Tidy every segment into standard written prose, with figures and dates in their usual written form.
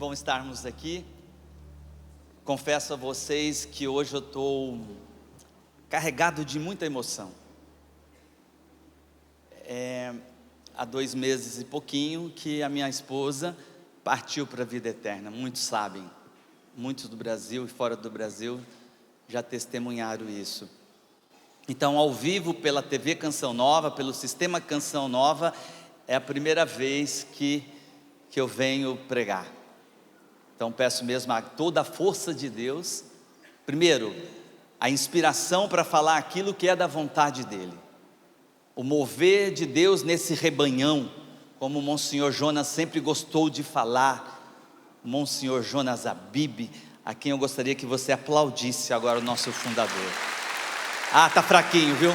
bom estarmos aqui. Confesso a vocês que hoje eu estou carregado de muita emoção. Há 2 meses e pouquinho que a minha esposa partiu para a vida eterna. Muitos sabem, muitos do Brasil e fora do Brasil já testemunharam isso. Então, ao vivo, pela TV Canção Nova, pelo Sistema Canção Nova, é a primeira vez que eu venho pregar. Então peço mesmo a toda a força de Deus, primeiro, a inspiração para falar aquilo que é da vontade dEle, o mover de Deus nesse rebanhão, como o Monsenhor Jonas sempre gostou de falar, Monsenhor Jonas Abib, a quem eu gostaria que você aplaudisse agora, o nosso fundador. Tá fraquinho, viu?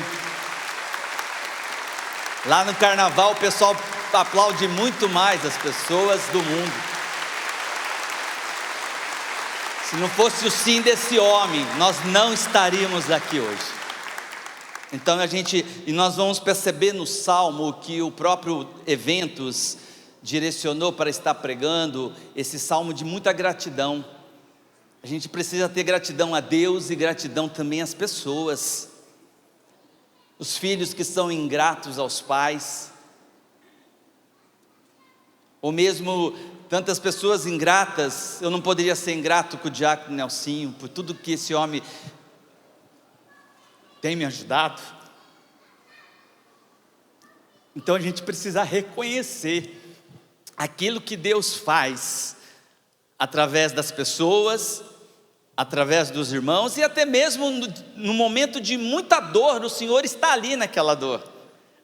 Lá no carnaval o pessoal aplaude muito mais as pessoas do mundo. Se não fosse o sim desse homem, nós não estaríamos aqui hoje. Então nós vamos perceber no Salmo que o próprio Eventos direcionou para estar pregando esse Salmo de muita gratidão. A gente precisa ter gratidão a Deus e gratidão também às pessoas. Os filhos que são ingratos aos pais, ou mesmo tantas pessoas ingratas. Eu não poderia ser ingrato com o diácono Nelsinho, por tudo que esse homem tem me ajudado. Então a gente precisa reconhecer aquilo que Deus faz, através das pessoas, através dos irmãos, e até mesmo no momento de muita dor, o Senhor está ali naquela dor,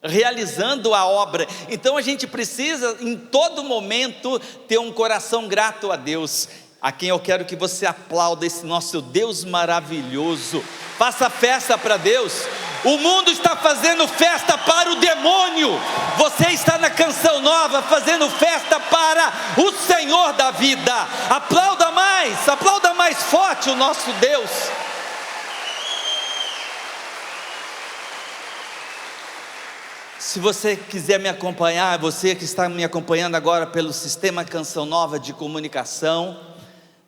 realizando a obra. Então a gente precisa em todo momento ter um coração grato a Deus, a quem eu quero que você aplauda, esse nosso Deus maravilhoso. Faça festa para Deus. O mundo está fazendo festa para o demônio, você está na Canção Nova fazendo festa para o Senhor da vida. Aplauda mais forte o nosso Deus. Se você quiser me acompanhar, você que está me acompanhando agora pelo Sistema Canção Nova de comunicação,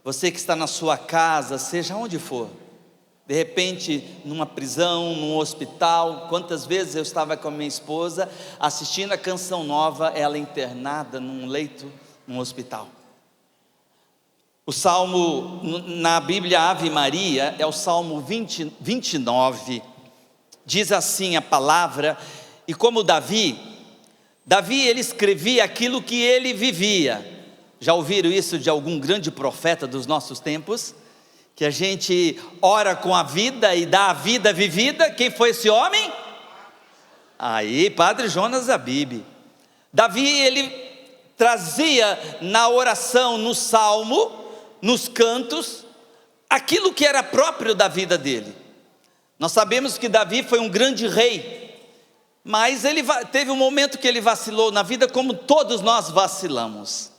você que está na sua casa, seja onde for, de repente numa prisão, num hospital. Quantas vezes eu estava com a minha esposa assistindo a Canção Nova, ela internada num leito, num hospital. O Salmo na Bíblia Ave Maria é o Salmo 29, diz assim a palavra. E como Davi ele escrevia aquilo que ele vivia. Já ouviram isso de algum grande profeta dos nossos tempos? Que a gente ora com a vida e dá a vida vivida. Quem foi esse homem? Padre Jonas Abib. Davi, ele trazia na oração, no salmo, nos cantos, aquilo que era próprio da vida dele. Nós sabemos que Davi foi um grande rei, mas ele teve um momento que ele vacilou na vida, como todos nós vacilamos.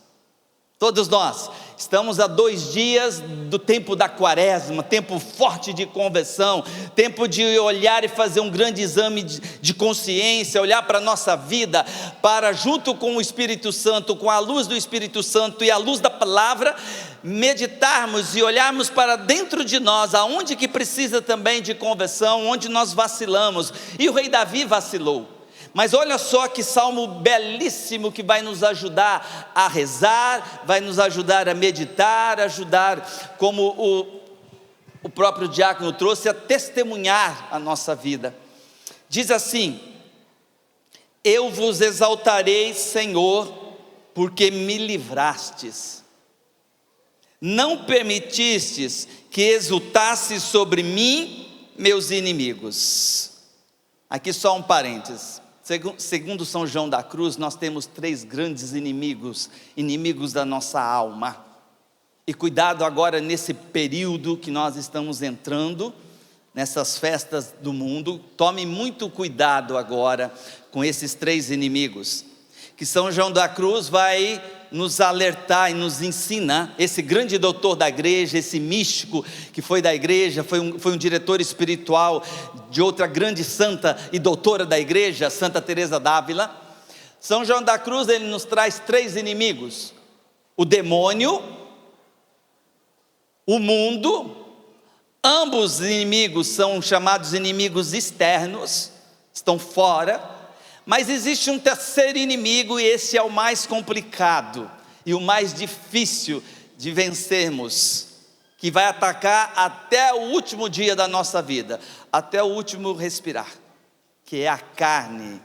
Todos nós estamos a 2 dias do tempo da quaresma, tempo forte de conversão, tempo de olhar e fazer um grande exame de consciência, olhar para a nossa vida, para junto com o Espírito Santo, com a luz do Espírito Santo e a luz da palavra, meditarmos e olharmos para dentro de nós, aonde que precisa também de conversão, onde nós vacilamos. E o rei Davi vacilou. Mas olha só que salmo belíssimo, que vai nos ajudar a rezar, vai nos ajudar a meditar, ajudar, como o próprio diácono trouxe, a testemunhar a nossa vida. Diz assim: eu vos exaltarei, Senhor, porque me livrastes, não permitistes que exultasse sobre mim meus inimigos. Aqui só um parênteses. Segundo São João da Cruz, nós temos 3 grandes inimigos da nossa alma. E cuidado agora nesse período que nós estamos entrando, nessas festas do mundo, tome muito cuidado agora com esses 3 inimigos, que São João da Cruz vai nos alertar e nos ensina. Esse grande doutor da igreja, esse místico que foi da igreja, foi um diretor espiritual de outra grande santa e doutora da igreja, Santa Teresa d'Ávila. São João da Cruz, ele nos traz 3 inimigos: o demônio, o mundo. Ambos inimigos são chamados inimigos externos, estão fora, mas existe um terceiro inimigo, e esse é o mais complicado e o mais difícil de vencermos, que vai atacar até o último dia da nossa vida, até o último respirar, que é a carne.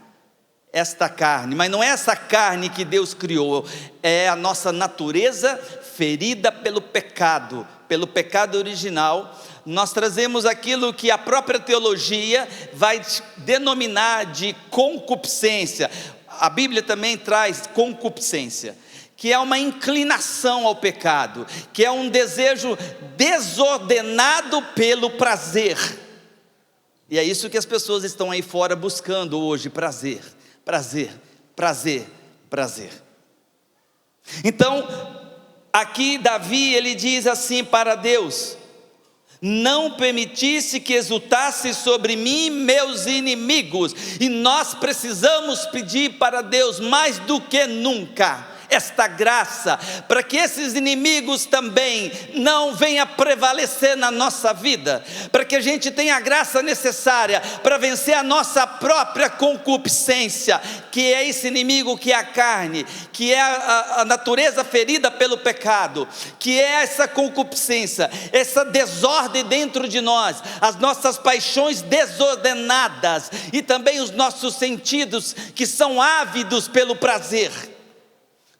Esta carne, mas não é essa carne que Deus criou, é a nossa natureza ferida pelo pecado original. Nós trazemos aquilo que a própria teologia vai denominar de concupiscência. A Bíblia também traz concupiscência, que é uma inclinação ao pecado, que é um desejo desordenado pelo prazer. E é isso que as pessoas estão aí fora buscando hoje: prazer, prazer, prazer, prazer. Então, aqui Davi, ele diz assim para Deus: não permitisse que exultasse sobre mim meus inimigos. E nós precisamos pedir para Deus mais do que nunca esta graça, para que esses inimigos também não venham prevalecer na nossa vida, para que a gente tenha a graça necessária para vencer a nossa própria concupiscência, que é esse inimigo que é a carne, que é a natureza ferida pelo pecado, que é essa concupiscência, essa desordem dentro de nós, as nossas paixões desordenadas e também os nossos sentidos que são ávidos pelo prazer.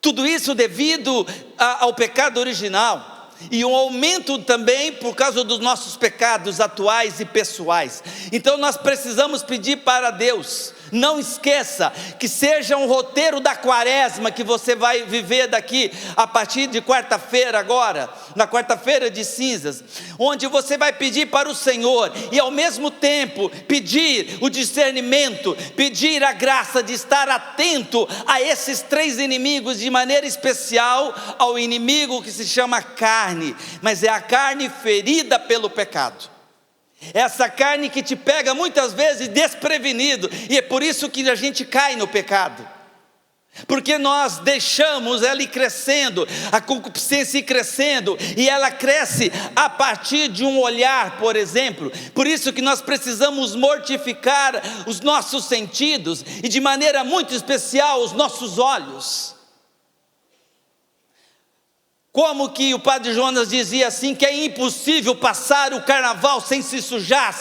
Tudo isso devido ao pecado original, e um aumento também por causa dos nossos pecados atuais e pessoais. Então nós precisamos pedir para Deus. Não esqueça que seja um roteiro da quaresma que você vai viver daqui a partir de quarta-feira agora, na quarta-feira de cinzas, onde você vai pedir para o Senhor e ao mesmo tempo pedir o discernimento, pedir a graça de estar atento a esses três inimigos, de maneira especial ao inimigo que se chama carne, mas é a carne ferida pelo pecado. Essa carne que te pega muitas vezes desprevenido, e é por isso que a gente cai no pecado, porque nós deixamos ela ir crescendo, a concupiscência ir crescendo, e ela cresce a partir de um olhar, por exemplo. Por isso que nós precisamos mortificar os nossos sentidos, e de maneira muito especial os nossos olhos. Como que o Padre Jonas dizia assim, que é impossível passar o carnaval sem se sujar.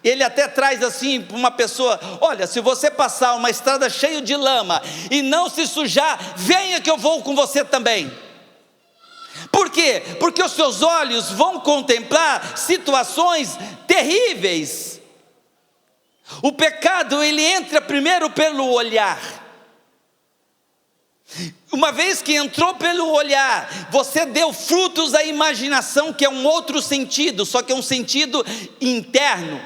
Ele até traz assim para uma pessoa: olha, se você passar uma estrada cheia de lama e não se sujar, venha que eu vou com você também. Por quê? Porque os seus olhos vão contemplar situações terríveis. O pecado, ele entra primeiro pelo olhar. Uma vez que entrou pelo olhar, você deu frutos à imaginação, que é um outro sentido, só que é um sentido interno.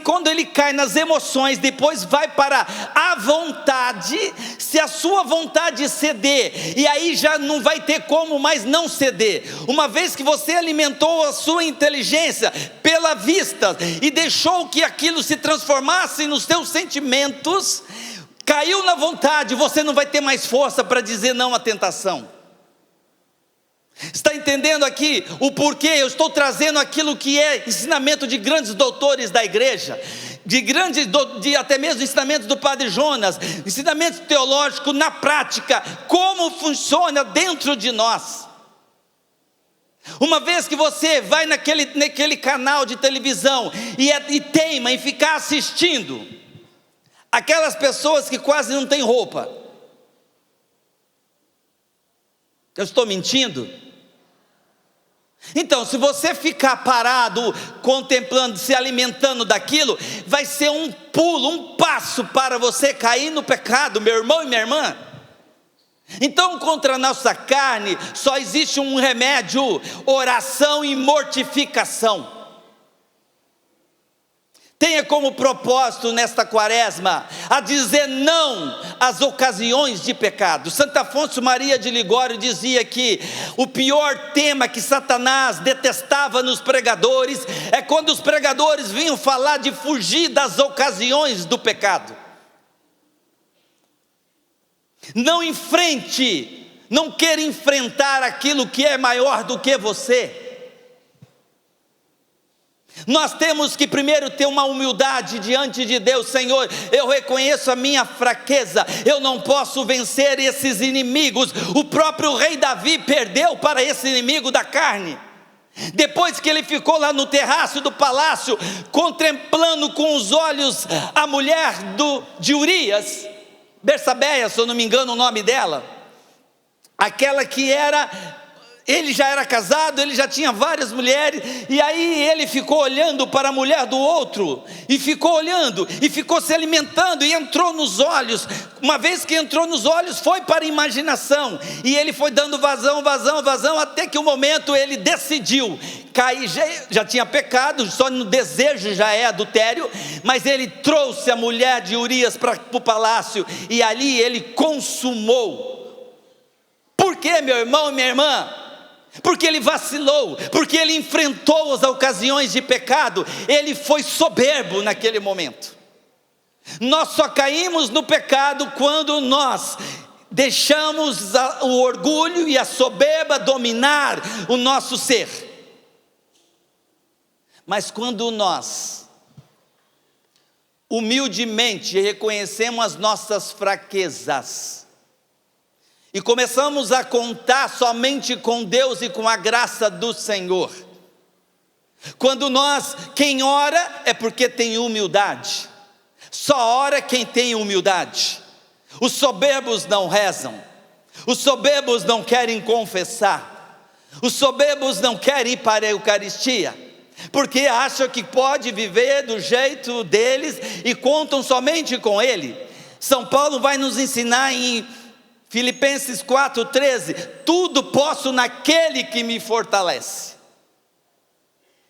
Quando ele cai nas emoções, depois vai para a vontade. Se a sua vontade ceder, e aí já não vai ter como mais não ceder. Uma vez que você alimentou a sua inteligência pela vista e deixou que aquilo se transformasse nos seus sentimentos, caiu na vontade, você não vai ter mais força para dizer não à tentação. Está entendendo aqui o porquê? Eu estou trazendo aquilo que é ensinamento de grandes doutores da igreja, de até mesmo ensinamentos do Padre Jonas, ensinamentos teológicos na prática, como funciona dentro de nós. Uma vez que você vai naquele canal de televisão e teima em ficar assistindo aquelas pessoas que quase não têm roupa, eu estou mentindo? Então, se você ficar parado, contemplando, se alimentando daquilo, vai ser um pulo, um passo para você cair no pecado, meu irmão e minha irmã. Então, contra a nossa carne, só existe um remédio: oração e mortificação. Tenha como propósito nesta quaresma a dizer não às ocasiões de pecado. Santo Afonso Maria de Ligório dizia que o pior tema que Satanás detestava nos pregadores é quando os pregadores vinham falar de fugir das ocasiões do pecado. Não enfrente Não queira enfrentar aquilo que é maior do que você. Nós temos que primeiro ter uma humildade diante de Deus. Senhor, eu reconheço a minha fraqueza, eu não posso vencer esses inimigos. O próprio rei Davi perdeu para esse inimigo da carne. Depois que ele ficou lá no terraço do palácio, contemplando com os olhos a mulher de Urias, Bersabeia, se eu não me engano o nome dela, aquela que ele já era casado, ele já tinha várias mulheres, e aí ele ficou olhando para a mulher do outro, e ficou olhando, e ficou se alimentando, e entrou nos olhos. Uma vez que entrou nos olhos, foi para a imaginação, e ele foi dando vazão, até que o momento ele decidiu cair. Já tinha pecado, só no desejo já é adultério, mas ele trouxe a mulher de Urias para o palácio, e ali ele consumou. Por quê, meu irmão e minha irmã? Porque ele vacilou, porque ele enfrentou as ocasiões de pecado, ele foi soberbo naquele momento. Nós só caímos no pecado quando nós deixamos o orgulho e a soberba dominar o nosso ser. Mas quando nós humildemente reconhecemos as nossas fraquezas, e começamos a contar somente com Deus e com a graça do Senhor. Quando quem ora é porque tem humildade. Só ora quem tem humildade. Os soberbos não rezam. Os soberbos não querem confessar. Os soberbos não querem ir para a Eucaristia, porque acham que pode viver do jeito deles e contam somente com Ele. São Paulo vai nos ensinar em Filipenses 4,13, tudo posso naquele que me fortalece.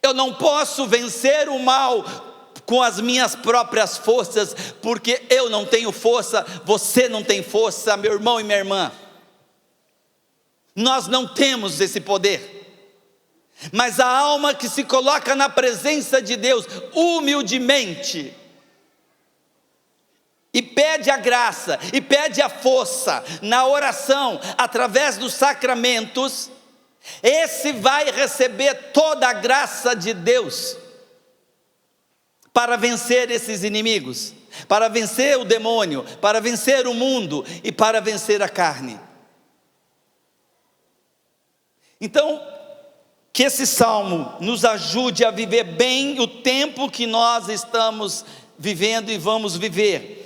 Eu não posso vencer o mal com as minhas próprias forças, porque eu não tenho força, você não tem força, meu irmão e minha irmã. Nós não temos esse poder, mas a alma que se coloca na presença de Deus, humildemente, e pede a graça, e pede a força na oração, através dos sacramentos, esse vai receber toda a graça de Deus, para vencer esses inimigos, para vencer o demônio, para vencer o mundo, e para vencer a carne. Então, que esse salmo nos ajude a viver bem o tempo que nós estamos vivendo e vamos viver.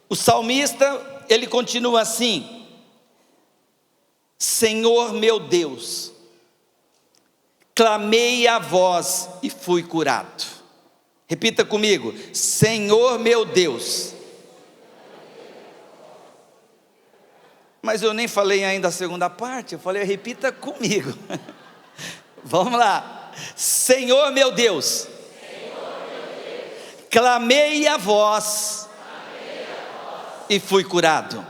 O salmista, ele continua assim: Senhor meu Deus, clamei a vós e fui curado. Repita comigo: Senhor meu Deus. Mas eu nem falei ainda a segunda parte, eu falei, repita comigo. Vamos lá. Senhor meu Deus, clamei a vós e fui curado.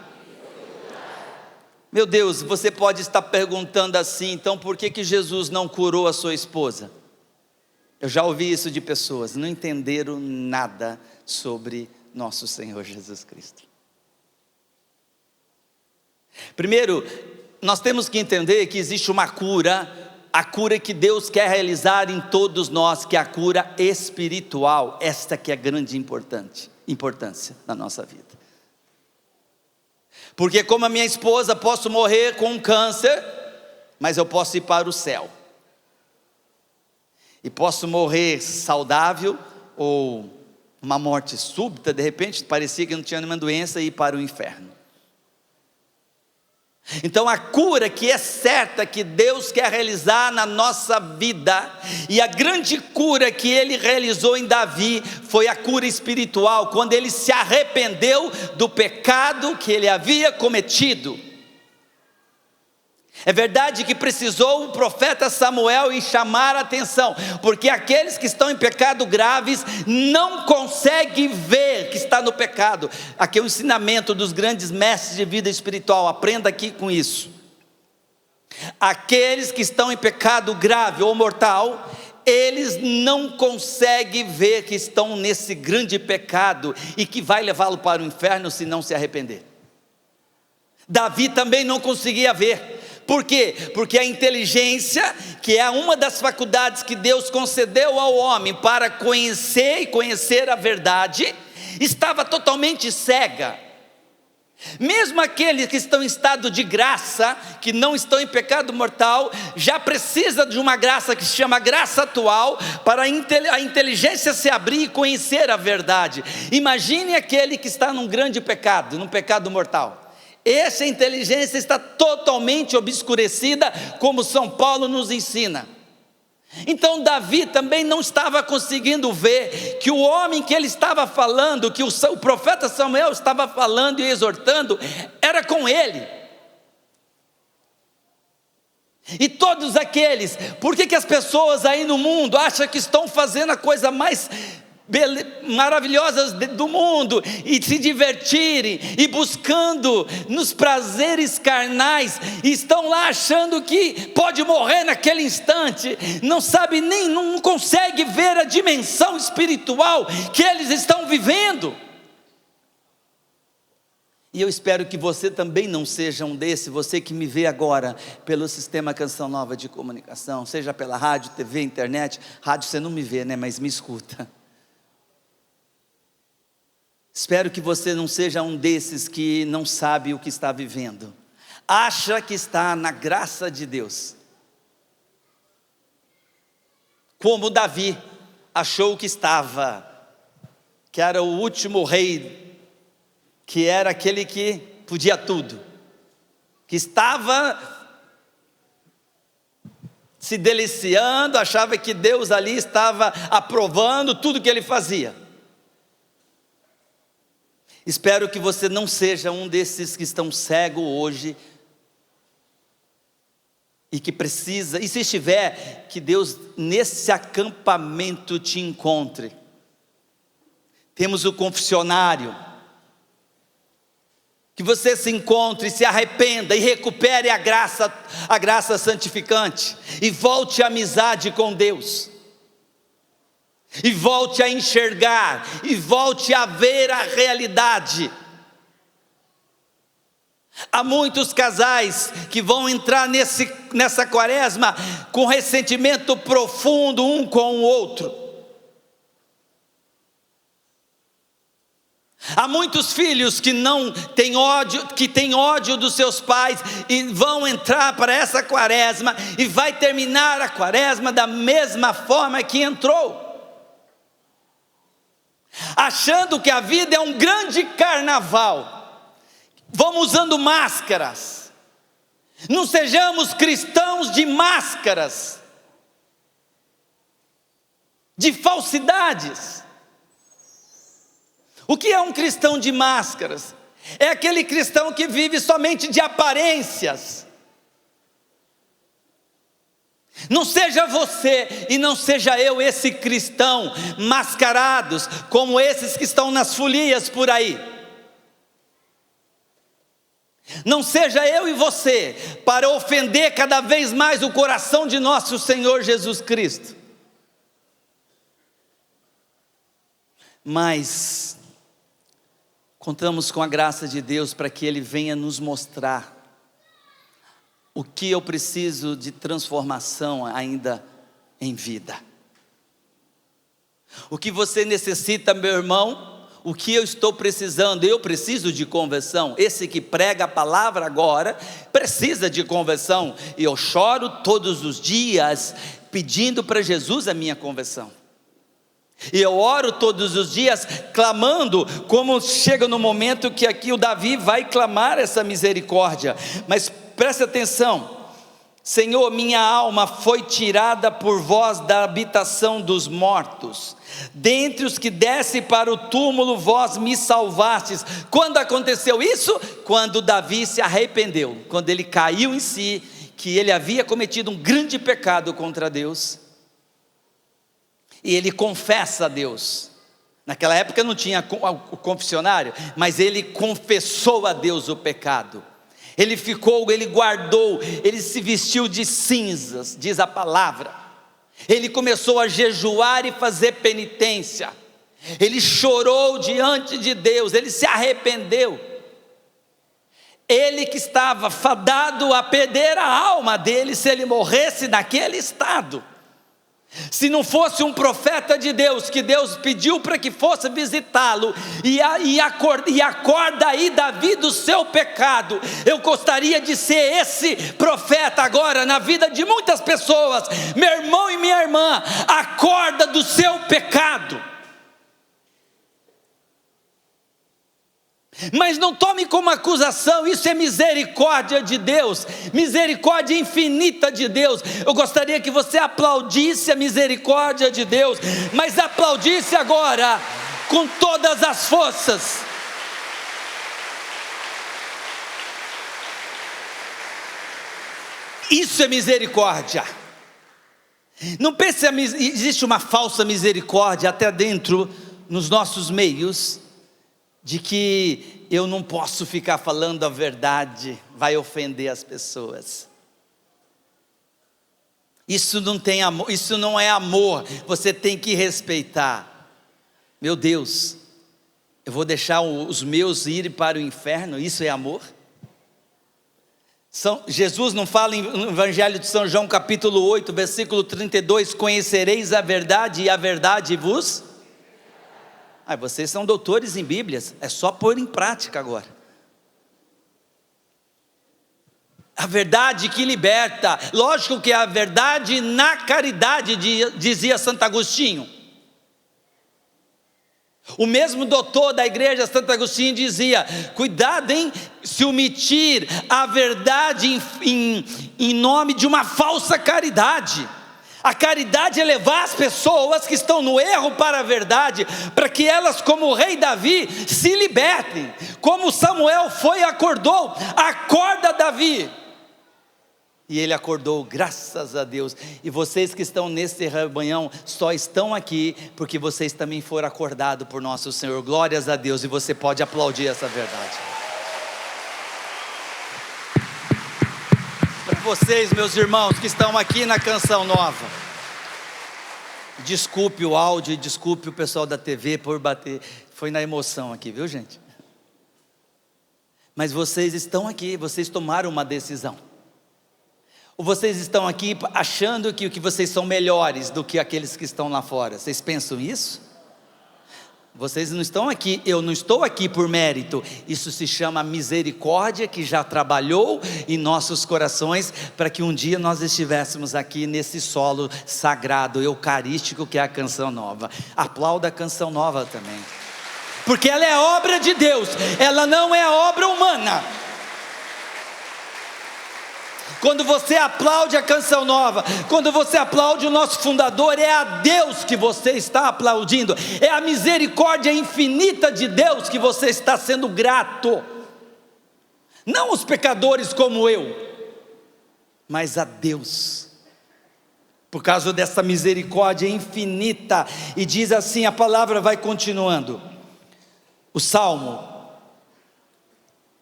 Meu Deus, você pode estar perguntando assim, então por que Jesus não curou a sua esposa? Eu já ouvi isso de pessoas, não entenderam nada sobre nosso Senhor Jesus Cristo. Primeiro, nós temos que entender que existe uma cura, a cura que Deus quer realizar em todos nós, que é a cura espiritual. Esta que é a grande importância na nossa vida. Porque como a minha esposa, posso morrer com um câncer, mas eu posso ir para o céu. E posso morrer saudável, ou uma morte súbita, de repente, parecia que não tinha nenhuma doença, e ir para o inferno. Então a cura que é certa, que Deus quer realizar na nossa vida, e a grande cura que Ele realizou em Davi, foi a cura espiritual, quando ele se arrependeu do pecado que ele havia cometido. É verdade que precisou o profeta Samuel em chamar a atenção, porque aqueles que estão em pecado graves não conseguem ver que está no pecado. Aqui é o ensinamento dos grandes mestres de vida espiritual, aprenda aqui com isso. Aqueles que estão em pecado grave ou mortal, eles não conseguem ver que estão nesse grande pecado, e que vai levá-lo para o inferno se não se arrepender. Davi também não conseguia ver. Por quê? Porque a inteligência, que é uma das faculdades que Deus concedeu ao homem para conhecer a verdade, estava totalmente cega. Mesmo aqueles que estão em estado de graça, que não estão em pecado mortal, já precisa de uma graça que se chama graça atual, para a inteligência se abrir e conhecer a verdade. Imagine aquele que está num grande pecado, num pecado mortal. Essa inteligência está totalmente obscurecida, como São Paulo nos ensina. Então Davi também não estava conseguindo ver que o homem que ele estava falando, que o profeta Samuel estava falando e exortando, era com ele. E todos aqueles, por que as pessoas aí no mundo acham que estão fazendo a coisa mais maravilhosas do mundo, e se divertirem, e buscando nos prazeres carnais, e estão lá achando que pode morrer naquele instante, não sabe nem, não consegue ver a dimensão espiritual que eles estão vivendo? E eu espero que você também não seja um desse, você que me vê agora pelo sistema Canção Nova de Comunicação, seja pela rádio, TV, internet. Rádio você não me vê, né, mas me escuta. Espero que você não seja um desses que não sabe o que está vivendo, acha que está na graça de Deus, como Davi achou que estava, que era o último rei, que era aquele que podia tudo, que estava se deliciando, achava que Deus ali estava aprovando tudo que ele fazia. Espero que você não seja um desses que estão cegos hoje e que precisa, e se estiver, que Deus nesse acampamento te encontre. Temos o confessionário, que você se encontre, se arrependa e recupere a graça santificante, e volte à amizade com Deus, e volte a enxergar, e volte a ver a realidade. Há muitos casais que vão entrar nessa quaresma com ressentimento profundo um com o outro. Há muitos filhos que não têm ódio, que têm ódio dos seus pais, e vão entrar para essa quaresma, e vai terminar a quaresma da mesma forma que entrou, achando que a vida é um grande carnaval. Vamos usando máscaras. Não sejamos cristãos de máscaras, de falsidades. O que é um cristão de máscaras? É aquele cristão que vive somente de aparências. Não seja você e não seja eu esse cristão mascarados, como esses que estão nas folias por aí. Não seja eu e você para ofender cada vez mais o coração de nosso Senhor Jesus Cristo. Mas contamos com a graça de Deus para que Ele venha nos mostrar o que eu preciso de transformação ainda em vida. O que você necessita, meu irmão? O que eu estou precisando? Eu preciso de conversão. Esse que prega a palavra agora precisa de conversão. E eu choro todos os dias pedindo para Jesus a minha conversão. E eu oro todos os dias clamando, como chega no momento que aqui o Davi vai clamar essa misericórdia. Mas preste atenção. Senhor, minha alma foi tirada por vós da habitação dos mortos, dentre os que descem para o túmulo vós me salvastes. Quando aconteceu isso? Quando Davi se arrependeu, quando ele caiu em si, que ele havia cometido um grande pecado contra Deus, e ele confessa a Deus. Naquela época não tinha o confessionário, mas ele confessou a Deus o pecado. Ele guardou, ele se vestiu de cinzas, diz a palavra. Ele começou a jejuar e fazer penitência. Ele chorou diante de Deus, ele se arrependeu. Ele que estava fadado a perder a alma dele se ele morresse naquele estado. Se não fosse um profeta de Deus, que Deus pediu para que fosse visitá-lo, e acorda aí Davi do seu pecado, eu gostaria de ser esse profeta agora na vida de muitas pessoas. Meu irmão e minha irmã, acorda do seu pecado. Mas não tome como acusação, isso é misericórdia de Deus, misericórdia infinita de Deus. Eu gostaria que você aplaudisse a misericórdia de Deus, mas aplaudisse agora com todas as forças. Isso é misericórdia. Não pense, existe uma falsa misericórdia até dentro nos nossos meios, de que eu não posso ficar falando a verdade, vai ofender as pessoas. Isso não tem amor, isso não é amor, você tem que respeitar. Meu Deus, eu vou deixar os meus irem para o inferno, isso é amor? Jesus não fala no Evangelho de São João capítulo 8, versículo 32, conhecereis a verdade e a verdade vos... vocês são doutores em Bíblias, é só pôr em prática agora. A verdade que liberta, lógico que é a verdade na caridade, dizia Santo Agostinho. O mesmo doutor da igreja, Santo Agostinho, dizia: cuidado em se omitir a verdade em nome de uma falsa caridade. A caridade é levar as pessoas que estão no erro para a verdade, para que elas, como o rei Davi, se libertem. Como Samuel foi e acordou, acorda Davi. E ele acordou, graças a Deus. E vocês que estão nesse rebanhão, só estão aqui, porque vocês também foram acordados por nosso Senhor. Glórias a Deus, e você pode aplaudir essa verdade. Para vocês, meus irmãos, que estão aqui na Canção Nova, desculpe o áudio e desculpe o pessoal da TV por bater, foi na emoção aqui, viu gente? Mas vocês estão aqui, vocês tomaram uma decisão. Ou vocês estão aqui achando que vocês são melhores do que aqueles que estão lá fora? Vocês pensam isso? Vocês não estão aqui, eu não estou aqui por mérito. Isso se chama misericórdia, que já trabalhou em nossos corações, para que um dia nós estivéssemos aqui nesse solo sagrado, eucarístico, que é a Canção Nova. Aplauda a Canção Nova também, porque ela é obra de Deus, ela não é obra humana. Quando você aplaude a Canção Nova, quando você aplaude o nosso fundador, é a Deus que você está aplaudindo, é a misericórdia infinita de Deus que você está sendo grato, não os pecadores como eu, mas a Deus, por causa dessa misericórdia infinita. E diz assim, a palavra vai continuando, o Salmo: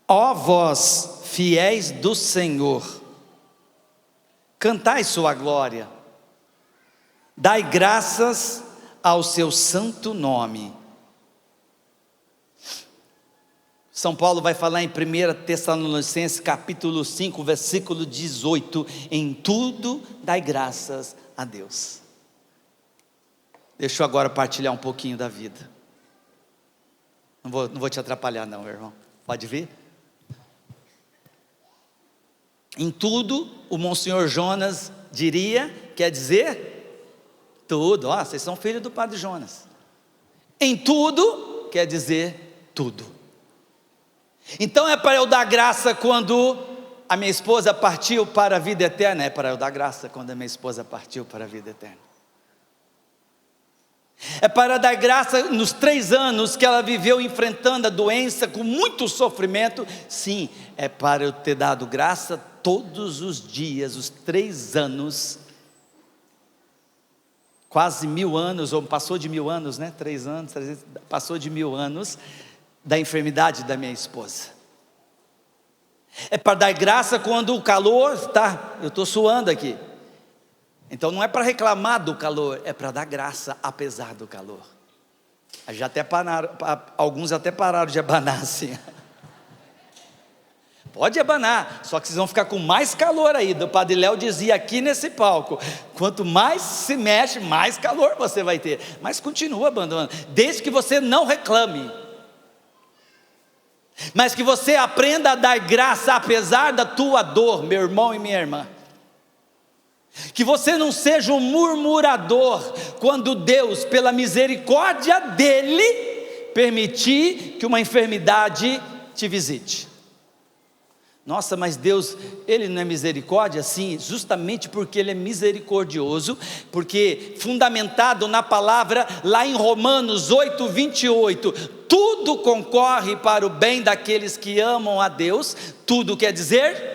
ó vós fiéis do Senhor, cantai sua glória, dai graças ao seu santo nome. São Paulo vai falar em 1 Tessalonicenses capítulo 5, versículo 18, em tudo dai graças a Deus. Deixa eu agora partilhar um pouquinho da vida. Não vou te atrapalhar não, meu irmão, pode vir? Em tudo, o Monsenhor Jonas diria, quer dizer, tudo. Vocês são filhos do Padre Jonas. Em tudo, quer dizer tudo. Então é para eu dar graça quando a minha esposa partiu para a vida eterna? É para eu dar graça quando a minha esposa partiu para a vida eterna. É para dar graça nos 3 anos que ela viveu enfrentando a doença com muito sofrimento? Sim, é para eu ter dado graça todos os dias, os 3 anos, quase 1000 anos, ou passou de 1000 anos, né? 3 anos, 300, passou de 1000 anos da enfermidade da minha esposa. É para dar graça quando o calor está, eu estou suando aqui. Então não é para reclamar do calor, é para dar graça apesar do calor. Já até pararam, alguns até pararam de abanar assim. Pode abanar, só que vocês vão ficar com mais calor aí. O Padre Léo dizia aqui nesse palco: quanto mais se mexe, mais calor você vai ter. Mas continua abandonando, desde que você não reclame, mas que você aprenda a dar graça apesar da tua dor, meu irmão e minha irmã. Que você não seja um murmurador quando Deus, pela misericórdia dele, permitir que uma enfermidade te visite. Nossa, mas Deus, Ele não é misericórdia? Sim, justamente porque Ele é misericordioso, porque fundamentado na palavra, lá em Romanos 8:28, tudo concorre para o bem daqueles que amam a Deus. Tudo quer dizer?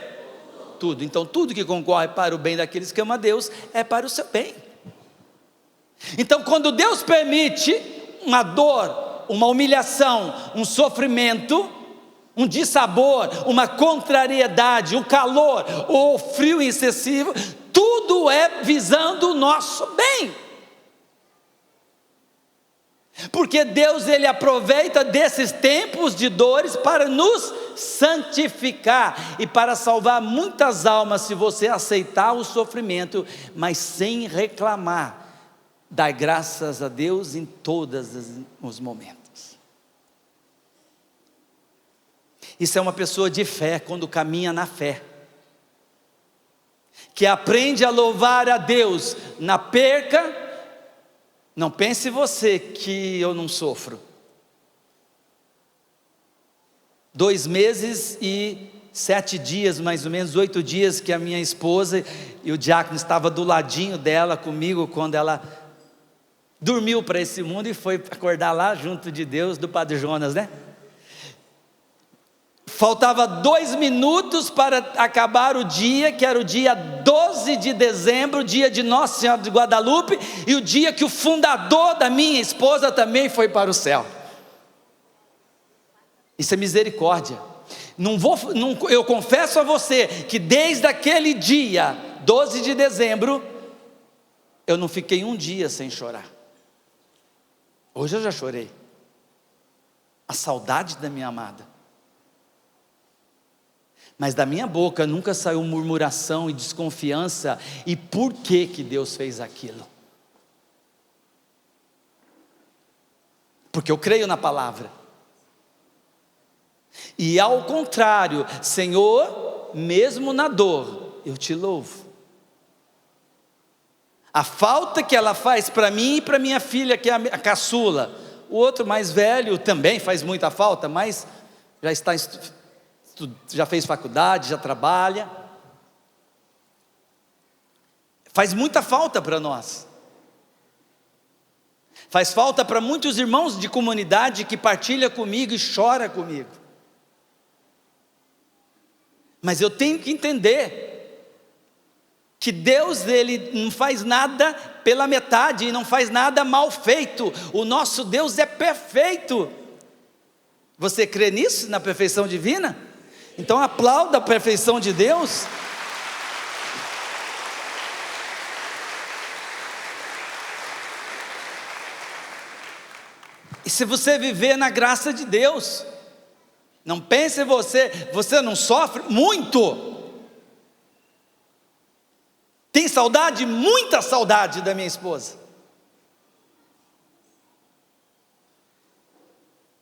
Tudo. Então tudo que concorre para o bem daqueles que amam a Deus, é para o seu bem. Então quando Deus permite uma dor, uma humilhação, um sofrimento, um dissabor, uma contrariedade, um calor ou frio excessivo, tudo é visando o nosso bem. Porque Deus, Ele aproveita desses tempos de dores para nos santificar e para salvar muitas almas, se você aceitar o sofrimento, mas sem reclamar, dar graças a Deus em todos os momentos. Isso é uma pessoa de fé, quando caminha na fé, que aprende a louvar a Deus na perca. Não pense você que eu não sofro. 2 meses e 7 dias, mais ou menos 8 dias, que a minha esposa e o diácono estava do ladinho dela comigo, quando ela dormiu para esse mundo e foi acordar lá junto de Deus, do Padre Jonas, né? Faltava 2 minutos para acabar o dia, que era o dia 12 de dezembro, dia de Nossa Senhora de Guadalupe, e o dia que o fundador da minha esposa também foi para o céu. Isso é misericórdia. Eu confesso a você, que desde aquele dia, 12 de dezembro, eu não fiquei um dia sem chorar. Hoje eu já chorei. A saudade da minha amada. Mas da minha boca nunca saiu murmuração e desconfiança. E por que Deus fez aquilo? Porque eu creio na palavra. E ao contrário, Senhor, mesmo na dor, eu te louvo. A falta que ela faz para mim e para minha filha, que é a caçula. O outro mais velho também faz muita falta, mas já fez faculdade, já trabalha. Faz muita falta para nós. Faz falta para muitos irmãos de comunidade que partilham comigo e choram comigo. Mas eu tenho que entender que Deus, Ele não faz nada pela metade e não faz nada mal feito. O nosso Deus é perfeito. Você crê nisso, na perfeição divina? Então aplauda a perfeição de Deus. E se você viver na graça de Deus, não pense você não sofre muito. Tem saudade? Muita saudade da minha esposa.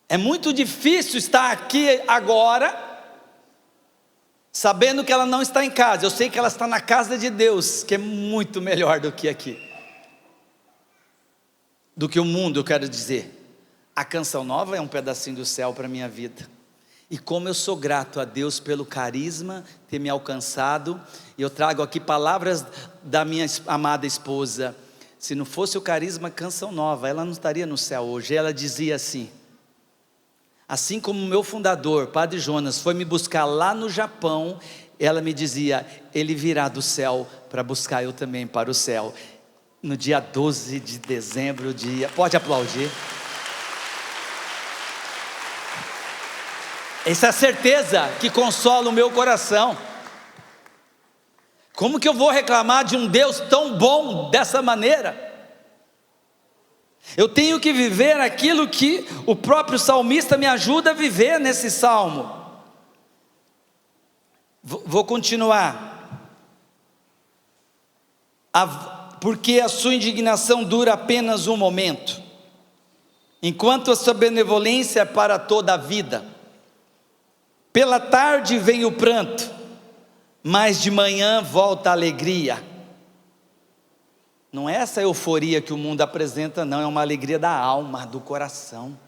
É muito difícil estar aqui agora, sabendo que ela não está em casa. Eu sei que ela está na casa de Deus, que é muito melhor do que aqui, do que o mundo, eu quero dizer. A Canção Nova é um pedacinho do céu para a minha vida. E como eu sou grato a Deus pelo carisma ter me alcançado. E eu trago aqui palavras da minha amada esposa. Se não fosse o carisma Canção Nova, ela não estaria no céu hoje. Ela dizia assim: assim como o meu fundador, Padre Jonas, foi me buscar lá no Japão, ela me dizia, ele virá do céu para buscar eu também para o céu. No dia 12 de dezembro, pode aplaudir. Essa é a certeza que consola o meu coração. Como que eu vou reclamar de um Deus tão bom dessa maneira? Eu tenho que viver aquilo que o próprio salmista me ajuda a viver nesse salmo. Vou continuar. Porque a sua indignação dura apenas um momento, enquanto a sua benevolência é para toda a vida. Pela tarde vem o pranto, mas de manhã volta a alegria. Não é essa euforia que o mundo apresenta, não, é uma alegria da alma, do coração,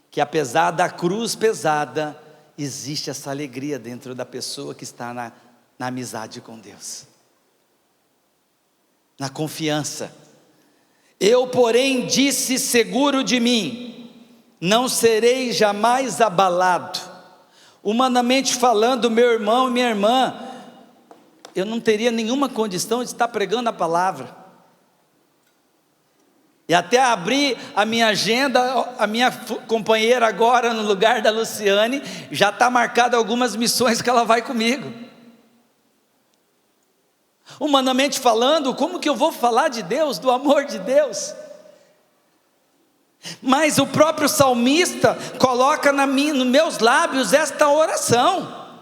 que apesar da cruz pesada, existe essa alegria dentro da pessoa que está na amizade com Deus, na confiança. Eu, porém, disse seguro de mim, não serei jamais abalado. Humanamente falando, meu irmão e minha irmã, eu não teria nenhuma condição de estar pregando a palavra. E até abrir a minha agenda, a minha companheira agora no lugar da Luciane, já está marcado algumas missões que ela vai comigo. Humanamente falando, como que eu vou falar de Deus, do amor de Deus? Mas o próprio salmista coloca nos meus lábios esta oração: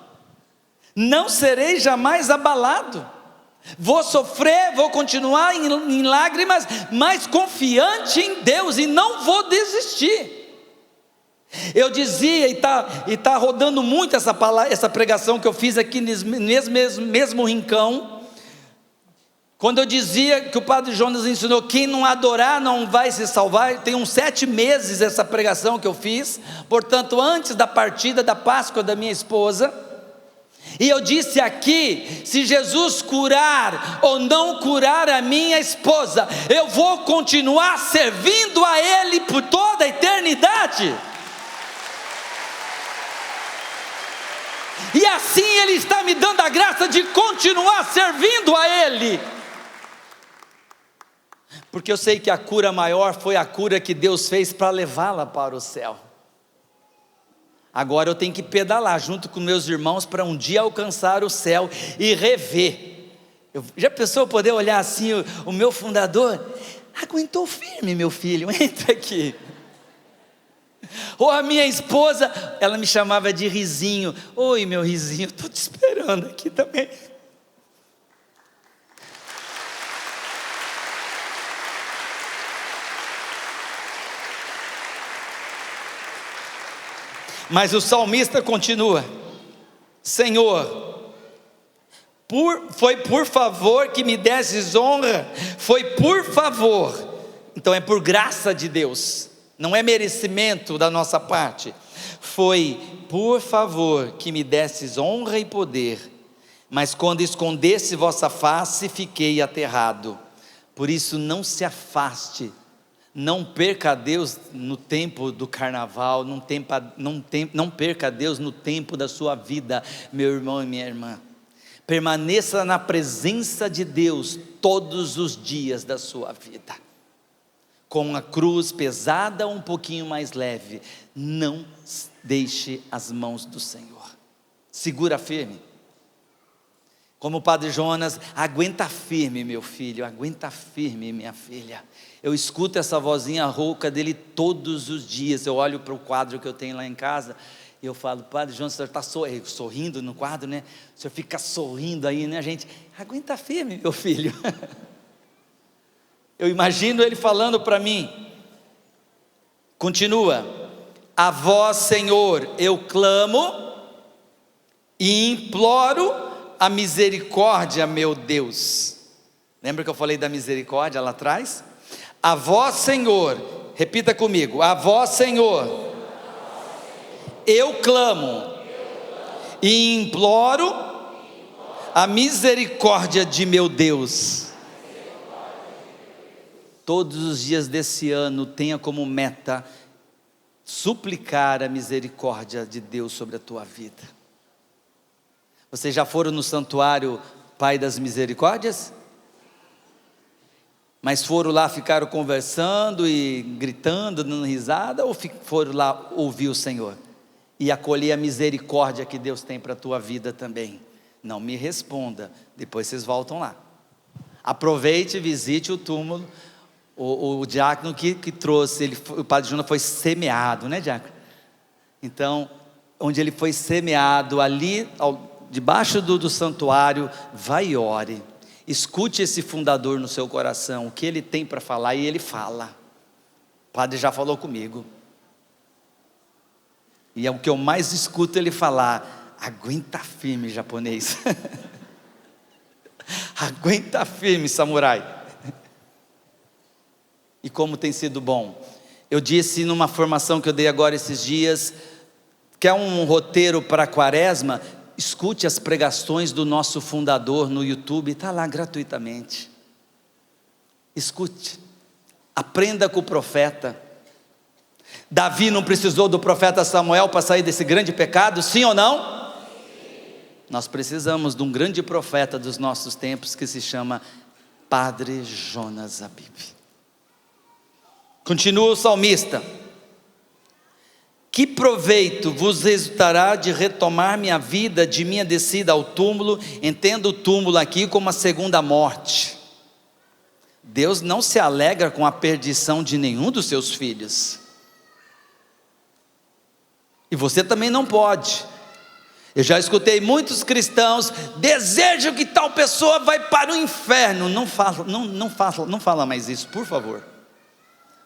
não serei jamais abalado. Vou sofrer, vou continuar em lágrimas, mas confiante em Deus, e não vou desistir. Eu dizia, e está rodando muito essa pregação que eu fiz aqui nesse mesmo rincão, quando eu dizia que o Padre Jonas ensinou: quem não adorar não vai se salvar. Tem uns 7 meses essa pregação que eu fiz, portanto antes da partida da Páscoa da minha esposa. E eu disse aqui: se Jesus curar ou não curar a minha esposa, eu vou continuar servindo a Ele por toda a eternidade. E assim Ele está me dando a graça de continuar servindo a Ele, porque eu sei que a cura maior foi a cura que Deus fez para levá-la para o céu. Agora eu tenho que pedalar junto com meus irmãos para um dia alcançar o céu e rever. Já pensou poder olhar assim, o meu fundador? Aguentou firme, meu filho, entra aqui. Ou a minha esposa, ela me chamava de Rizinho. Oi, meu Rizinho, estou te esperando aqui também. Mas o salmista continua: Senhor, foi por favor que me desses honra, foi por favor. Então é por graça de Deus, não é merecimento da nossa parte. Foi por favor que me desses honra e poder, mas quando escondesse vossa face, fiquei aterrado. Por isso não se afaste, não perca a Deus no tempo do carnaval, não perca a Deus no tempo da sua vida, meu irmão e minha irmã. Permaneça na presença de Deus todos os dias da sua vida, com a cruz pesada ou um pouquinho mais leve. Não deixe as mãos do Senhor, segura firme. Como o Padre Jonas: aguenta firme, meu filho, aguenta firme, minha filha. Eu escuto essa vozinha rouca dele todos os dias. Eu olho para o quadro que eu tenho lá em casa e eu falo: Padre Jonas, o senhor está sorrindo no quadro, né? O senhor fica sorrindo aí, né, gente? Aguenta firme, meu filho. Eu imagino ele falando para mim. Continua: a vós, Senhor, eu clamo e imploro a misericórdia, meu Deus. Lembra que eu falei da misericórdia lá atrás? A vós, Senhor, repita comigo: a vós, Senhor, eu clamo e imploro a misericórdia de meu Deus. Todos os dias desse ano tenha como meta suplicar a misericórdia de Deus sobre a tua vida. Vocês já foram no santuário Pai das Misericórdias? Mas foram lá, ficaram conversando e gritando, dando risada, ou foram lá ouvir o Senhor e acolher a misericórdia que Deus tem para a tua vida também? Não me responda, depois vocês voltam lá. Aproveite e visite o túmulo. O diácono que trouxe, o Padre Jonas foi semeado, né, diácono? Então, onde ele foi semeado, ali debaixo do santuário, vai e ore. Escute esse fundador no seu coração, o que ele tem para falar, e ele fala. O padre já falou comigo. E é o que eu mais escuto ele falar: aguenta firme, japonês. Aguenta firme, samurai. E como tem sido bom. Eu disse numa formação que eu dei agora esses dias, que é um roteiro para a quaresma. Escute as pregações do nosso fundador no YouTube, está lá gratuitamente. Escute, aprenda com o profeta. Davi não precisou do profeta Samuel para sair desse grande pecado, sim ou não? Nós precisamos de um grande profeta dos nossos tempos que se chama Padre Jonas Abib. Continua o salmista: que proveito vos resultará de retomar minha vida de minha descida ao túmulo? Entenda o túmulo aqui como a segunda morte. Deus não se alegra com a perdição de nenhum dos seus filhos. E você também não pode. Eu já escutei muitos cristãos: desejam que tal pessoa vai para o inferno. Não fala mais isso, por favor.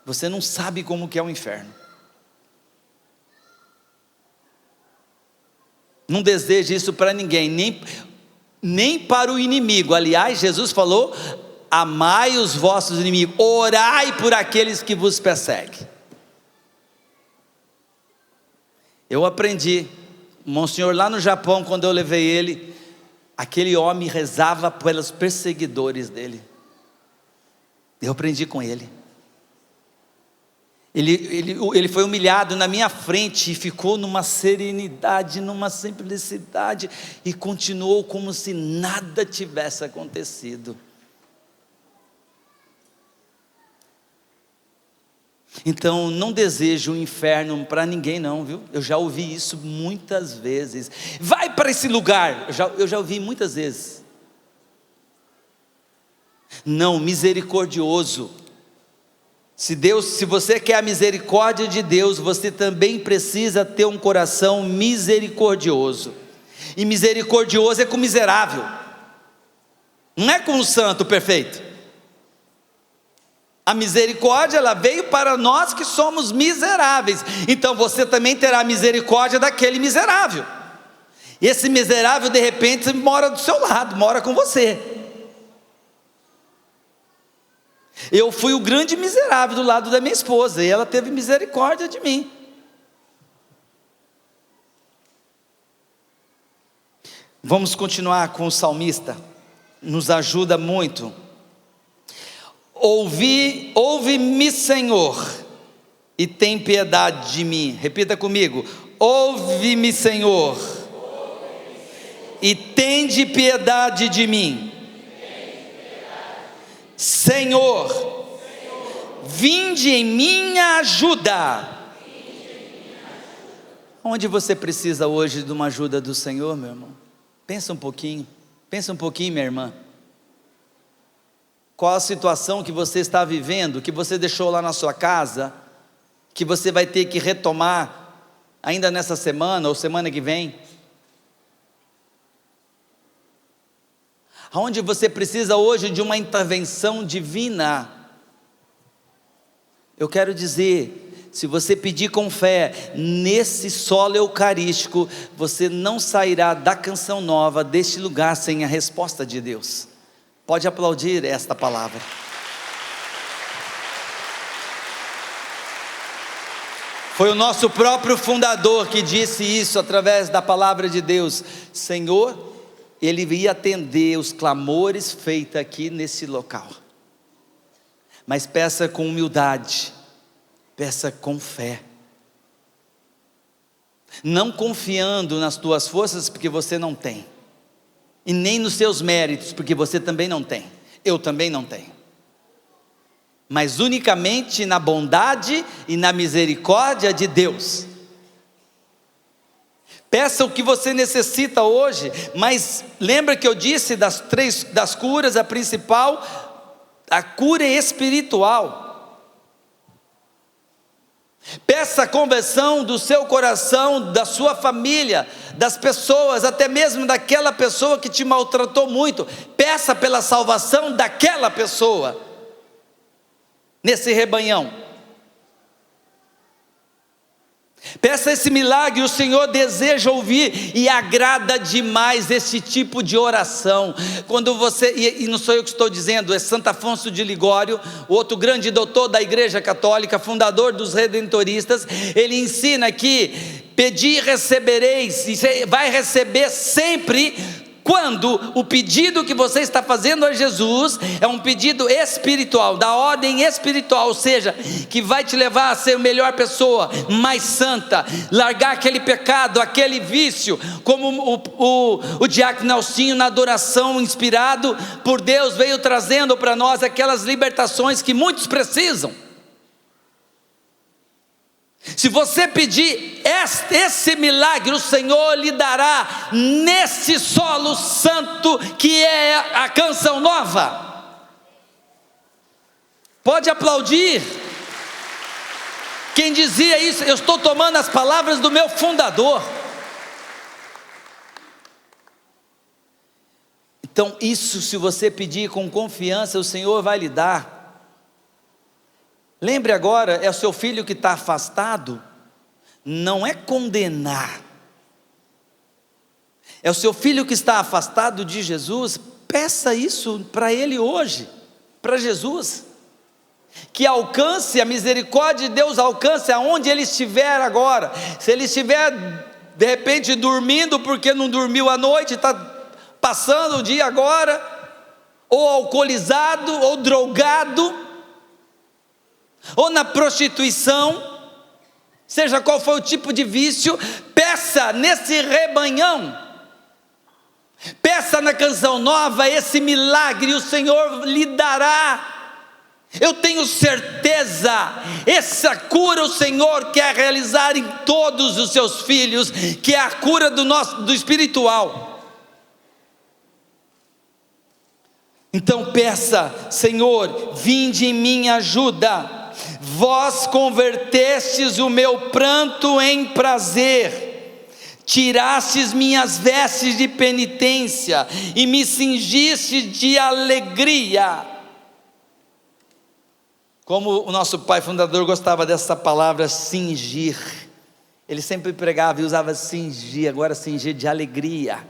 Você não sabe como que é o inferno. Não deseje isso para ninguém, nem para o inimigo. Aliás, Jesus falou: amai os vossos inimigos, orai por aqueles que vos perseguem. Eu aprendi, monsenhor lá no Japão, quando eu levei ele, aquele homem rezava pelos perseguidores dele. Eu aprendi com ele. Ele foi humilhado na minha frente e ficou numa serenidade, numa simplicidade, e continuou como se nada tivesse acontecido. Então não desejo o inferno para ninguém não, viu? Eu já ouvi isso muitas vezes. Vai para esse lugar, eu já ouvi muitas vezes. Não, misericordioso. Se você quer a misericórdia de Deus, você também precisa ter um coração misericordioso. E misericordioso é com o miserável, não é com o santo perfeito. A misericórdia, ela veio para nós que somos miseráveis. Então você também terá misericórdia daquele miserável. E esse miserável de repente mora do seu lado, mora com você. Eu fui o grande miserável do lado da minha esposa, e ela teve misericórdia de mim. Vamos continuar com o salmista, nos ajuda muito. Ouve-me, Senhor, e tem piedade de mim. Repita comigo: ouve-me, Senhor, e tende piedade de mim. Senhor, vinde em minha ajuda. Onde você precisa hoje de uma ajuda do Senhor, meu irmão? Pensa um pouquinho, minha irmã. Qual a situação que você está vivendo, que você deixou lá na sua casa, que você vai ter que retomar ainda nessa semana ou semana que vem? Aonde você precisa hoje de uma intervenção divina? Eu quero dizer, se você pedir com fé, nesse solo eucarístico, você não sairá da canção nova, deste lugar, sem a resposta de Deus. Pode aplaudir esta palavra. Foi o nosso próprio fundador que disse isso através da palavra de Deus. Senhor, Ele ia atender os clamores feitos aqui nesse local. Mas peça com humildade, peça com fé. Não confiando nas tuas forças, porque você não tem. E nem nos seus méritos, porque você também não tem. Eu também não tenho. Mas unicamente na bondade e na misericórdia de Deus. Peça o que você necessita hoje, mas lembra que eu disse das curas, a principal, a cura espiritual. Peça a conversão do seu coração, da sua família, das pessoas, até mesmo daquela pessoa que te maltratou muito. Peça pela salvação daquela pessoa, nesse rebanhão. Peça esse milagre, o Senhor deseja ouvir e agrada demais esse tipo de oração. Quando você, e não sou eu que estou dizendo, é Santo Afonso de Ligório, o outro grande doutor da Igreja Católica, fundador dos Redentoristas, ele ensina que pedir recebereis, e você vai receber sempre, quando o pedido que você está fazendo a Jesus é um pedido espiritual, da ordem espiritual, ou seja, que vai te levar a ser melhor pessoa, mais santa, largar aquele pecado, aquele vício, como o diácono Nelsinho na adoração, inspirado por Deus, veio trazendo para nós aquelas libertações que muitos precisam. Se você pedir esse milagre, o Senhor lhe dará nesse solo santo que é a Canção Nova. Pode aplaudir. Quem dizia isso, eu estou tomando as palavras do meu fundador. Então isso, se você pedir com confiança, o Senhor vai lhe dar. Lembre agora, é o seu filho que está afastado, não é condenar, é o seu filho que está afastado de Jesus. Peça isso para ele hoje, para Jesus, que alcance, a misericórdia de Deus alcance aonde ele estiver agora. Se ele estiver de repente dormindo porque não dormiu à noite, está passando o dia agora, ou alcoolizado, ou drogado, ou na prostituição, seja qual for o tipo de vício, peça nesse rebanhão, peça na Canção Nova esse milagre, o Senhor lhe dará. Eu tenho certeza, essa cura o Senhor quer realizar em todos os seus filhos, que é a cura do espiritual. Então peça: Senhor, vinde em minha ajuda. Vós convertestes o meu pranto em prazer, tirastes minhas vestes de penitência e me cingistes de alegria. Como o nosso pai fundador gostava dessa palavra cingir, ele sempre pregava e usava cingir, agora cingir de alegria.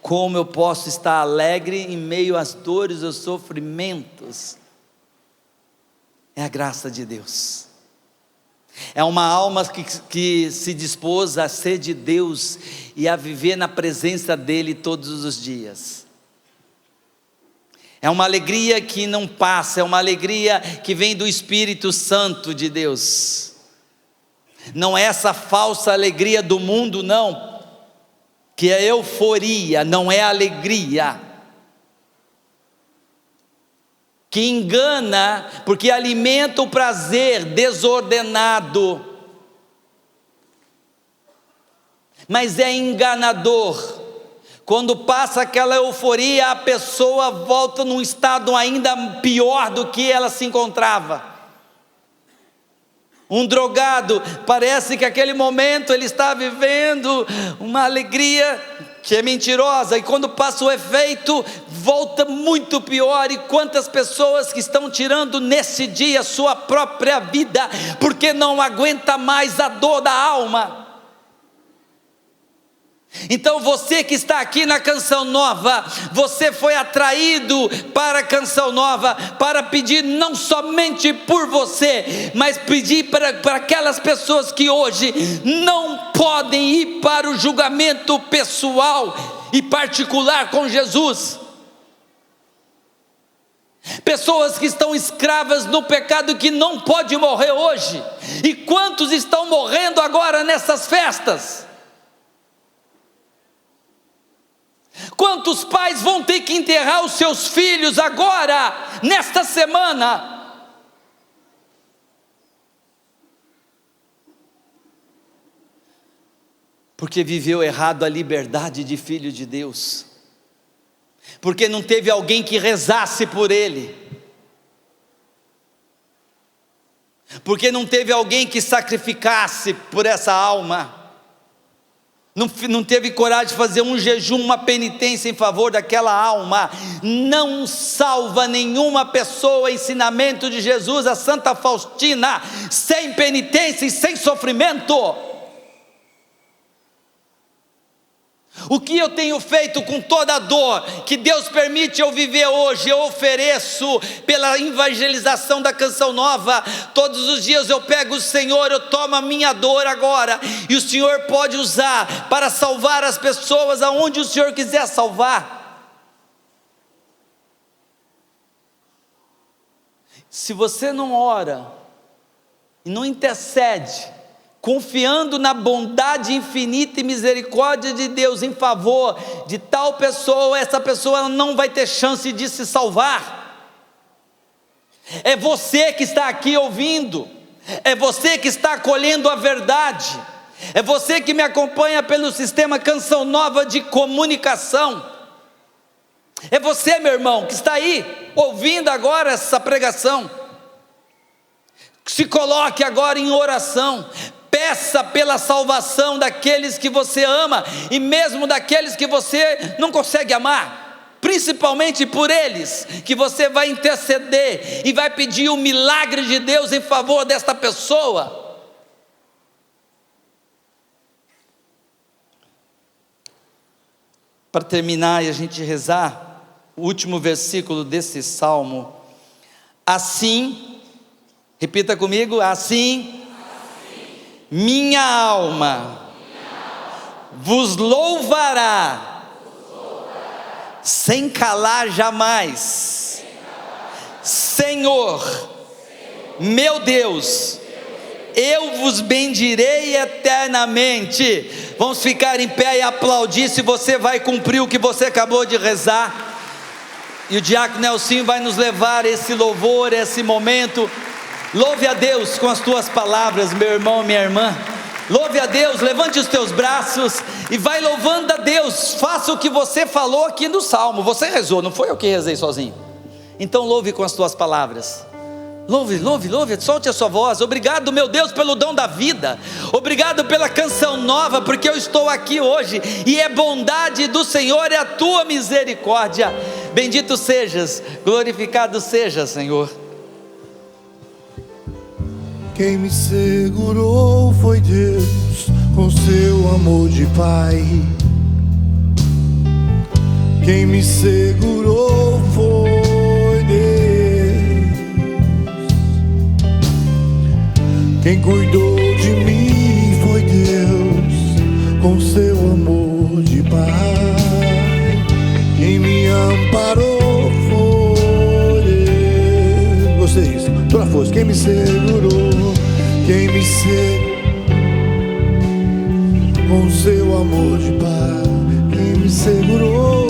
Como eu posso estar alegre em meio às dores e aos sofrimentos? É a graça de Deus. É uma alma que se dispôs a ser de Deus e a viver na presença dEle todos os dias. É uma alegria que não passa, é uma alegria que vem do Espírito Santo de Deus. Não é essa falsa alegria do mundo, não, que é euforia, não é alegria, que engana, porque alimenta o prazer desordenado, mas é enganador. Quando passa aquela euforia, a pessoa volta num estado ainda pior do que ela se encontrava. Um drogado, parece que aquele momento ele está vivendo uma alegria que é mentirosa, e quando passa o efeito, volta muito pior. E quantas pessoas que estão tirando nesse dia sua própria vida, porque não aguenta mais a dor da alma. Então você que está aqui na Canção Nova, você foi atraído para a Canção Nova, para pedir não somente por você, mas pedir para aquelas pessoas que hoje não podem ir para o julgamento pessoal e particular com Jesus. Pessoas que estão escravas no pecado, que não pode morrer hoje. E quantos estão morrendo agora nessas festas? Quantos pais vão ter que enterrar os seus filhos agora, nesta semana? Porque viveu errado a liberdade de filho de Deus, porque não teve alguém que rezasse por ele. porque não teve alguém que sacrificasse por essa alma, não teve coragem de fazer um jejum, uma penitência em favor daquela alma. Não salva nenhuma pessoa, ensinamento de Jesus, a Santa Faustina, sem penitência e sem sofrimento. O que eu tenho feito com toda a dor que Deus permite eu viver hoje? Eu ofereço pela evangelização da Canção Nova. Todos os dias eu pego o Senhor, eu tomo a minha dor agora, e o Senhor pode usar para salvar as pessoas aonde o Senhor quiser salvar. Se você não ora e não intercede, confiando na bondade infinita e misericórdia de Deus em favor de tal pessoa, essa pessoa ela não vai ter chance de se salvar. É você que está aqui ouvindo, é você que está acolhendo a verdade, é você que me acompanha pelo sistema Canção Nova de comunicação, é você, meu irmão, que está aí ouvindo agora essa pregação. Se coloque agora em oração, peça pela salvação daqueles que você ama, e mesmo daqueles que você não consegue amar, principalmente por eles, que você vai interceder e vai pedir o milagre de Deus em favor desta pessoa. Para terminar e a gente rezar, o último versículo desse salmo: assim, repita comigo, assim, minha alma vos louvará, sem calar jamais. Senhor, meu Deus, eu vos bendirei eternamente. Vamos ficar em pé e aplaudir se você vai cumprir o que você acabou de rezar. E o diácono Nelsinho vai nos levar esse louvor, esse momento. Louve a Deus com as tuas palavras, meu irmão, minha irmã. Louve a Deus, levante os teus braços e vai louvando a Deus. Faça o que você falou aqui no salmo. Você rezou, não foi eu que rezei sozinho. Então louve com as tuas palavras. Louve, louve, louve, solte a sua voz. Obrigado, meu Deus, pelo dom da vida. Obrigado pela Canção Nova, porque eu estou aqui hoje, e é bondade do Senhor, é a tua misericórdia. Bendito sejas, glorificado seja, Senhor. Quem me segurou foi Deus, com seu amor de Pai. Quem me segurou foi Deus. Quem cuidou de mim foi Deus, com seu amor de Pai. Quem me amparou foi Deus. Gostei disso, toda a força. Quem me segurou, quem me segurou com seu amor de Pai. Quem me segurou